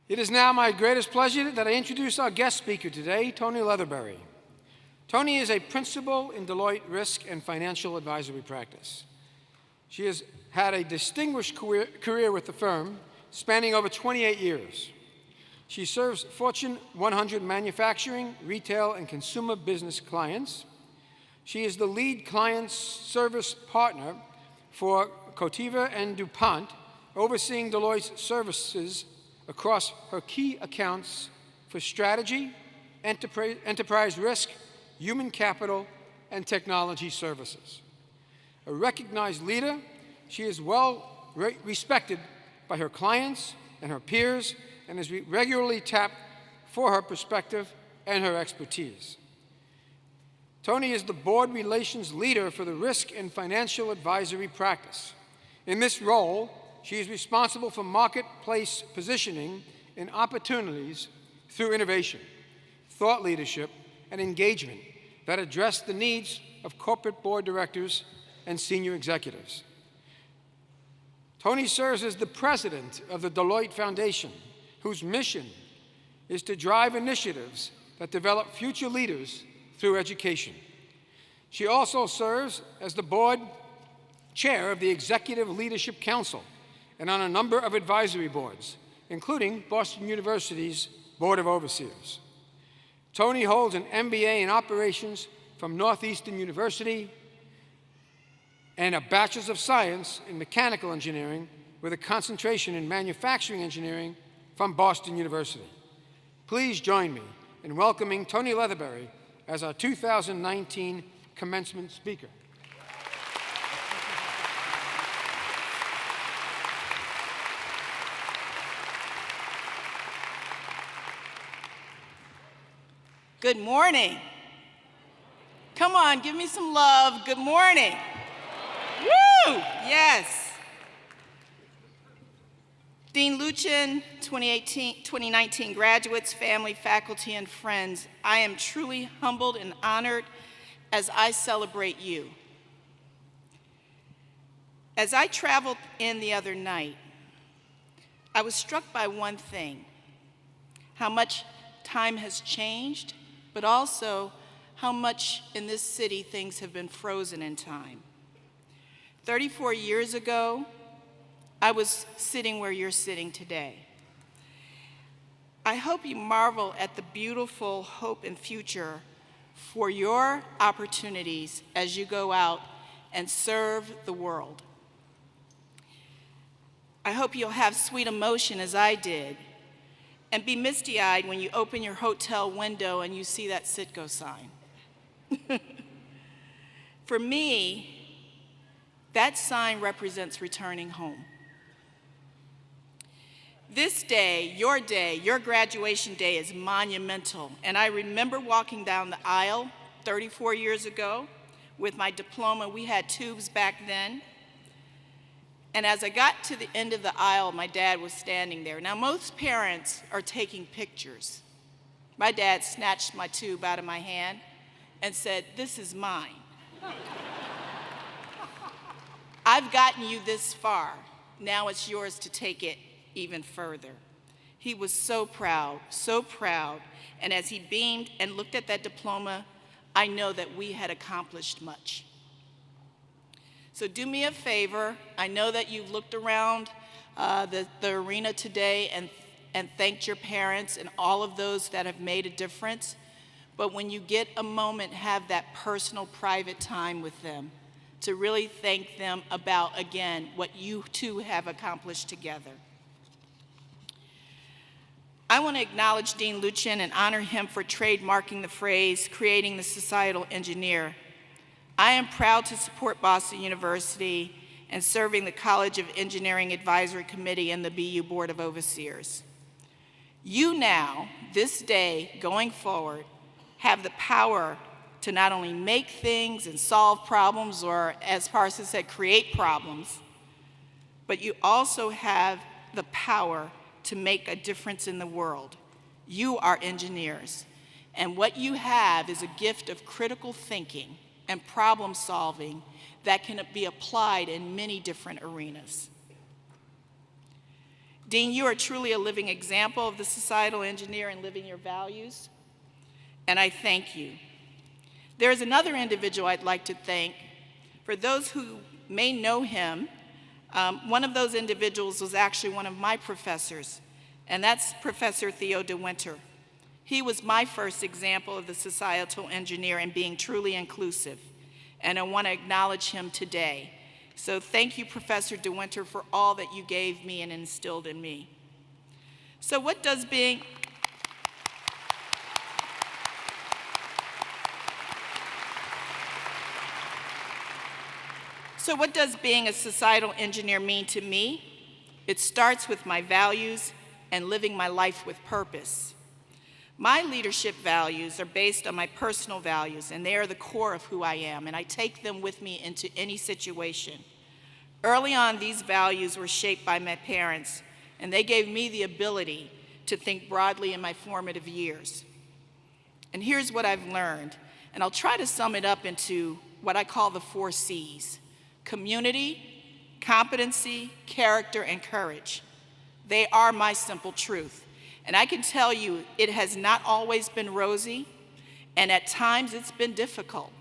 It is now my greatest pleasure that I introduce our guest speaker today, Tonie Leatherberry. Tonie is a principal in Deloitte Risk and Financial Advisory Practice. She has had a distinguished career with the firm, spanning over 28 years. She serves Fortune 100 manufacturing, retail, and consumer business clients. She is the lead client service partner for Cultivating and DuPont, overseeing Deloitte's services across her key accounts for strategy, enterprise risk, human capital, and technology services. A recognized leader, she is well respected by her clients and her peers and is regularly tapped for her perspective and her expertise. Tonie is the board relations leader for the Risk and Financial Advisory Practice. In this role, she is responsible for marketplace positioning and opportunities through innovation, thought leadership, and engagement that address the needs of corporate board directors and senior executives. Tonie serves as the president of the Deloitte Foundation, whose mission is to drive initiatives that develop future leaders through education. She also serves as the board chair of the Executive Leadership Council and on a number of advisory boards, including Boston University's Board of Overseers. Tonie holds an MBA in operations from Northeastern University and a Bachelor's of Science in Mechanical Engineering with a concentration in Manufacturing Engineering from Boston University. Please join me in welcoming Tonie Leatherberry as our 2019 commencement speaker. Good morning. Come on, give me some love. Good morning. Woo! Yes. Dean Luchen, 2019 graduates, family, faculty, and friends, I am truly humbled and honored as I celebrate you. As I traveled in the other night, I was struck by one thing, how much time has changed, but also how much in this city things have been frozen in time. 34 years ago, I was sitting where you're sitting today. I hope you marvel at the beautiful hope and future for your opportunities as you go out and serve the world. I hope you'll have sweet emotion as I did and be misty-eyed when you open your hotel window and you see that Citgo sign. For me, that sign represents returning home. This day, your graduation day is monumental, and I remember walking down the aisle 34 years ago with my diploma. We had tubes back then. And as I got to the end of the aisle, my dad was standing there. Now, most parents are taking pictures. My dad snatched my tube out of my hand and said, "This is mine. I've gotten you this far. Now it's yours to take it even further." He was so proud, and as he beamed and looked at that diploma, I know that we had accomplished much. So do me a favor. I know that you've looked around the arena today and thanked your parents and all of those that have made a difference, but when you get a moment, have that personal, private time with them to really thank them about, again, what you two have accomplished together. I want to acknowledge Dean Luchen and honor him for trademarking the phrase, creating the societal engineer. I am proud to support Boston University and serving the College of Engineering Advisory Committee and the BU Board of Overseers. You now, this day, going forward, have the power to not only make things and solve problems, or as Parson said, create problems, but you also have the power to make a difference in the world. You are engineers, and what you have is a gift of critical thinking and problem solving that can be applied in many different arenas. Dean, you are truly a living example of the societal engineer in living your values, and I thank you. There is another individual I'd like to thank. For those who may know him, one of those individuals was actually one of my professors, and that's Professor Theo de Winter. He was my first example of the societal engineer in being truly inclusive, and I want to acknowledge him today. So thank you, Professor de Winter, for all that you gave me and instilled in me. So what does being a societal engineer mean to me? It starts with my values and living my life with purpose. My leadership values are based on my personal values, and they are the core of who I am, and I take them with me into any situation. Early on, these values were shaped by my parents, and they gave me the ability to think broadly in my formative years. And here's what I've learned, and I'll try to sum it up into what I call the 4 C's: community, competency, character, and courage. They are my simple truth. And I can tell you, it has not always been rosy, and at times it's been difficult.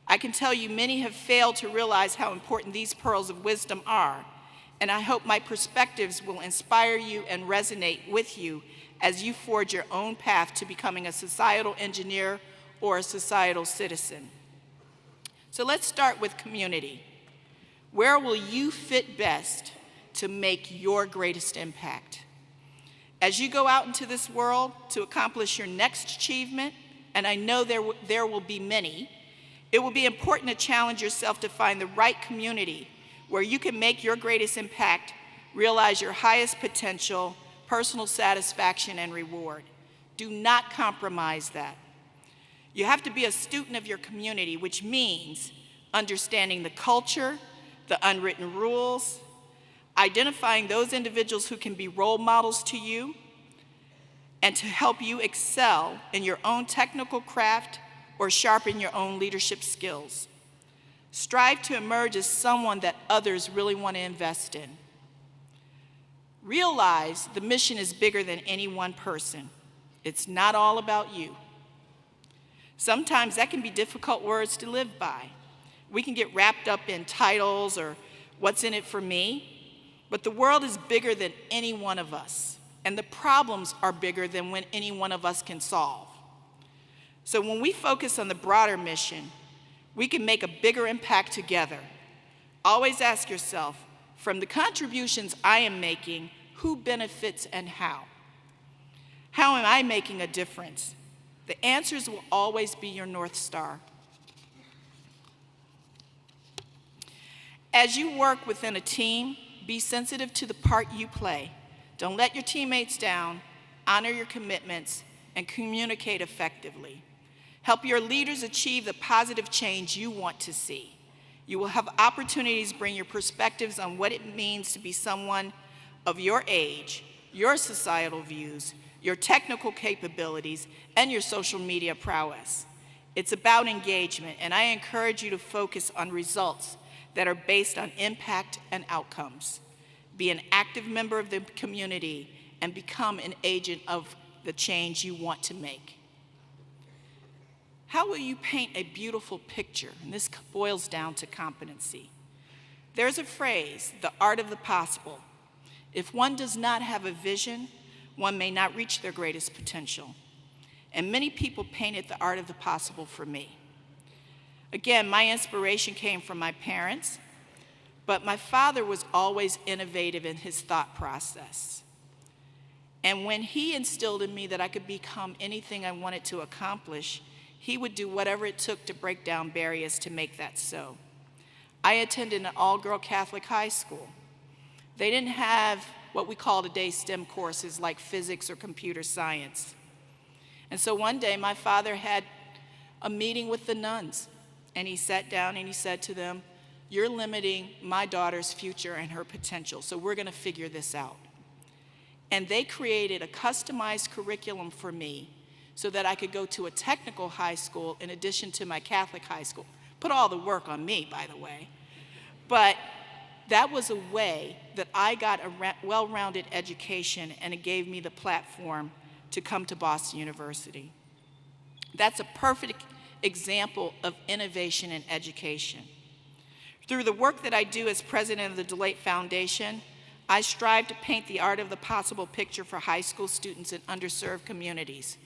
I can tell you many have failed to realize how important these pearls of wisdom are, and I hope my perspectives will inspire you and resonate with you as you forge your own path to becoming a societal engineer or a societal citizen. So let's start with community. Where will you fit best to make your greatest impact? As you go out into this world to accomplish your next achievement, and I know there will be many, it will be important to challenge yourself to find the right community where you can make your greatest impact, realize your highest potential, personal satisfaction, and reward. Do not compromise that. You have to be a student of your community, which means understanding the culture, the unwritten rules, identifying those individuals who can be role models to you, and to help you excel in your own technical craft or sharpen your own leadership skills. Strive to emerge as someone that others really want to invest in. Realize the mission is bigger than any one person. It's not all about you. Sometimes that can be difficult words to live by. We can get wrapped up in titles or what's in it for me, but the world is bigger than any one of us, and the problems are bigger than what any one of us can solve. So when we focus on the broader mission, we can make a bigger impact together. Always ask yourself, from the contributions I am making, who benefits and how? How am I making a difference? The answers will always be your North Star. As you work within a team, be sensitive to the part you play. Don't let your teammates down, honor your commitments, and communicate effectively. Help your leaders achieve the positive change you want to see. You will have opportunities to bring your perspectives on what it means to be someone of your age, your societal views, your technical capabilities, and your social media prowess. It's about engagement, and I encourage you to focus on results that are based on impact and outcomes. Be an active member of the community and become an agent of the change you want to make. How will you paint a beautiful picture? And this boils down to competency. There's a phrase, the art of the possible. If one does not have a vision, one may not reach their greatest potential. And many people painted the art of the possible for me. Again, my inspiration came from my parents, but my father was always innovative in his thought process. And when he instilled in me that I could become anything I wanted to accomplish, he would do whatever it took to break down barriers to make that so. I attended an all-girl Catholic high school. They didn't have what we call today STEM courses like physics or computer science. And so one day my father had a meeting with the nuns, and he sat down and he said to them, "You're limiting my daughter's future and her potential, so we're going to figure this out." And they created a customized curriculum for me so that I could go to a technical high school in addition to my Catholic high school. Put all the work on me, by the way. But that was a way that I got a well-rounded education, and it gave me the platform to come to Boston University. That's a perfect example of innovation in education. Through the work that I do as president of the Deloitte Foundation, I strive to paint the art of the possible picture for high school students in underserved communities.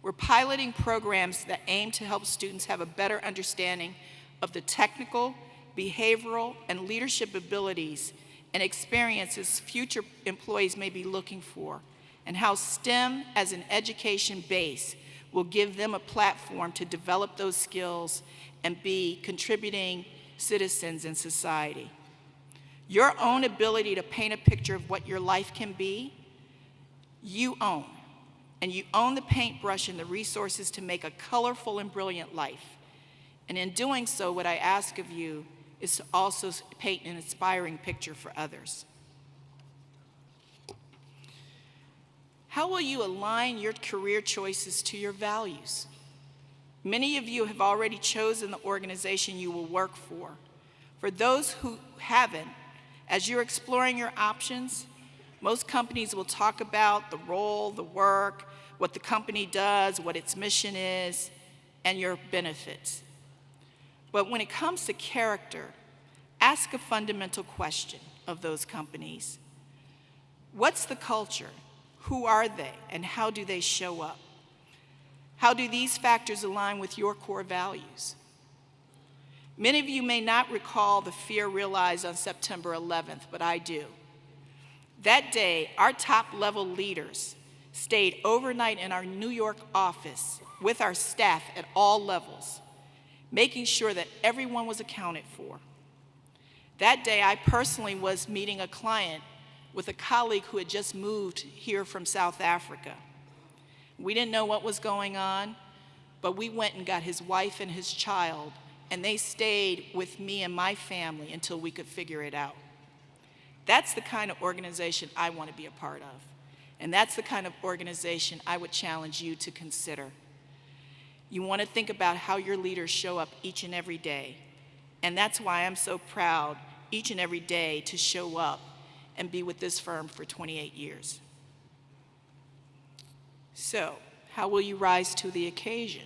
We're piloting programs that aim to help students have a better understanding of the technical, behavioral, and leadership abilities and experiences future employees may be looking for, and how STEM as an education base will give them a platform to develop those skills and be contributing citizens in society. Your own ability to paint a picture of what your life can be, you own. And you own the paintbrush and the resources to make a colorful and brilliant life. And in doing so, what I ask of you is to also paint an inspiring picture for others. How will you align your career choices to your values? Many of you have already chosen the organization you will work for. For those who haven't, as you're exploring your options, most companies will talk about the role, the work, what the company does, what its mission is, and your benefits. But when it comes to character, ask a fundamental question of those companies. What's the culture? Who are they, and how do they show up? How do these factors align with your core values? Many of you may not recall the fear realized on September 11th, but I do. That day, our top-level leaders stayed overnight in our New York office with our staff at all levels, making sure that everyone was accounted for. That day, I personally was meeting a client with a colleague who had just moved here from South Africa. We didn't know what was going on, but we went and got his wife and his child, and they stayed with me and my family until we could figure it out. That's the kind of organization I want to be a part of, and that's the kind of organization I would challenge you to consider. You want to think about how your leaders show up each and every day, and that's why I'm so proud each and every day to show up and be with this firm for 28 years. So, how will you rise to the occasion?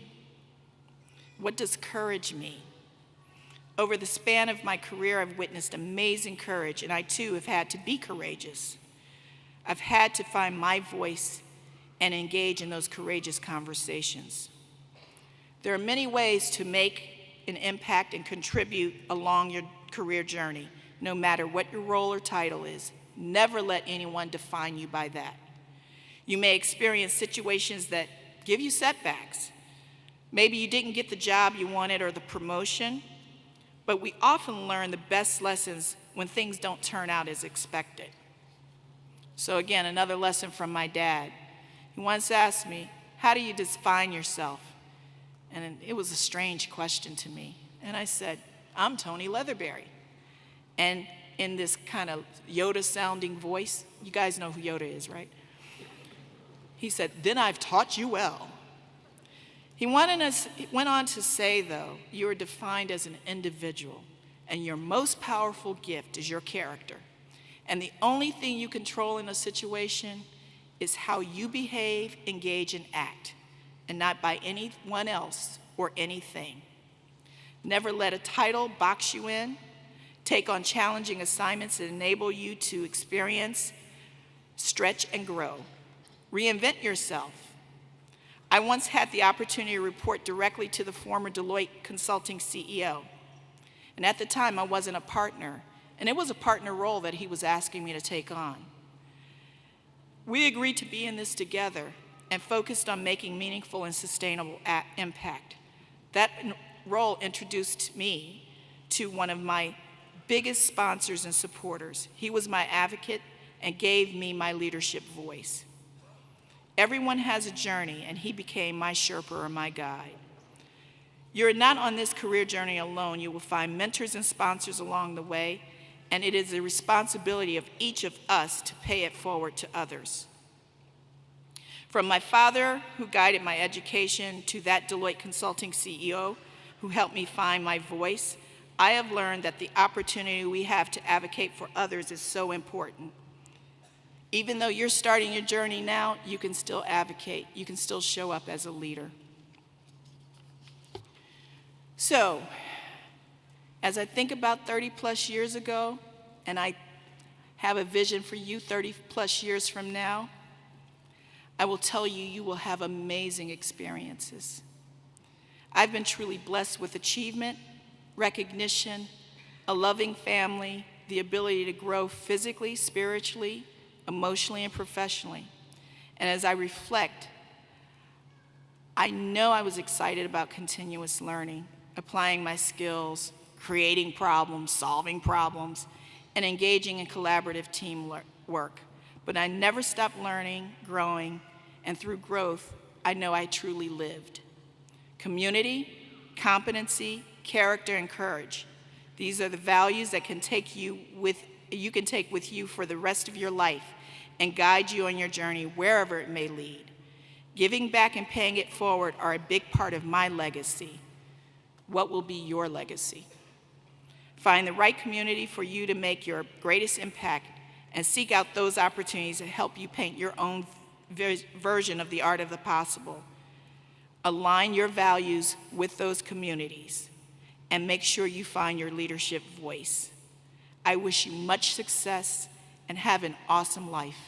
What does courage mean? Over the span of my career, I've witnessed amazing courage, and I too have had to be courageous. I've had to find my voice and engage in those courageous conversations. There are many ways to make an impact and contribute along your career journey, no matter what your role or title is. Never let anyone define you by that. You may experience situations that give you setbacks. Maybe you didn't get the job you wanted or the promotion, but we often learn the best lessons when things don't turn out as expected. So again, another lesson from my dad. He once asked me, how do you define yourself? And it was a strange question to me. And I said, I'm Tonie Leatherberry. And in this kind of Yoda-sounding voice, you guys know who Yoda is, right? He said, then I've taught you well. He went on to say, though, you are defined as an individual, and your most powerful gift is your character. And the only thing you control in a situation is how you behave, engage, and act, and not by anyone else or anything. Never let a title box you in. Take on challenging assignments that enable you to experience, stretch, and grow. Reinvent yourself. I once had the opportunity to report directly to the former Deloitte Consulting CEO. And at the time, I wasn't a partner, and it was a partner role that he was asking me to take on. We agreed to be in this together and focused on making meaningful and sustainable impact. That role introduced me to one of my biggest sponsors and supporters. He was my advocate and gave me my leadership voice. Everyone has a journey, and he became my Sherpa or my guide. You're not on this career journey alone. You will find mentors and sponsors along the way, and it is the responsibility of each of us to pay it forward to others. From my father, who guided my education, to that Deloitte Consulting CEO who helped me find my voice, I have learned that the opportunity we have to advocate for others is so important. Even though you're starting your journey now, you can still advocate. You can still show up as a leader. So, as I think about 30 plus years ago, and I have a vision for you 30 plus years from now, I will tell you, you will have amazing experiences. I've been truly blessed with achievement, recognition, a loving family, the ability to grow physically, spiritually, emotionally, and professionally. And as I reflect, I know I was excited about continuous learning, applying my skills, creating problems, solving problems, and engaging in collaborative teamwork. But I never stopped learning, growing, and through growth, I know I truly lived. Community, competency, character, and courage. These are the values that you can take with you for the rest of your life and guide you on your journey wherever it may lead. Giving back and paying it forward are a big part of my legacy. What will be your legacy? Find the right community for you to make your greatest impact and seek out those opportunities that help you paint your own version of the art of the possible. Align your values with those communities and make sure you find your leadership voice. I wish you much success and have an awesome life.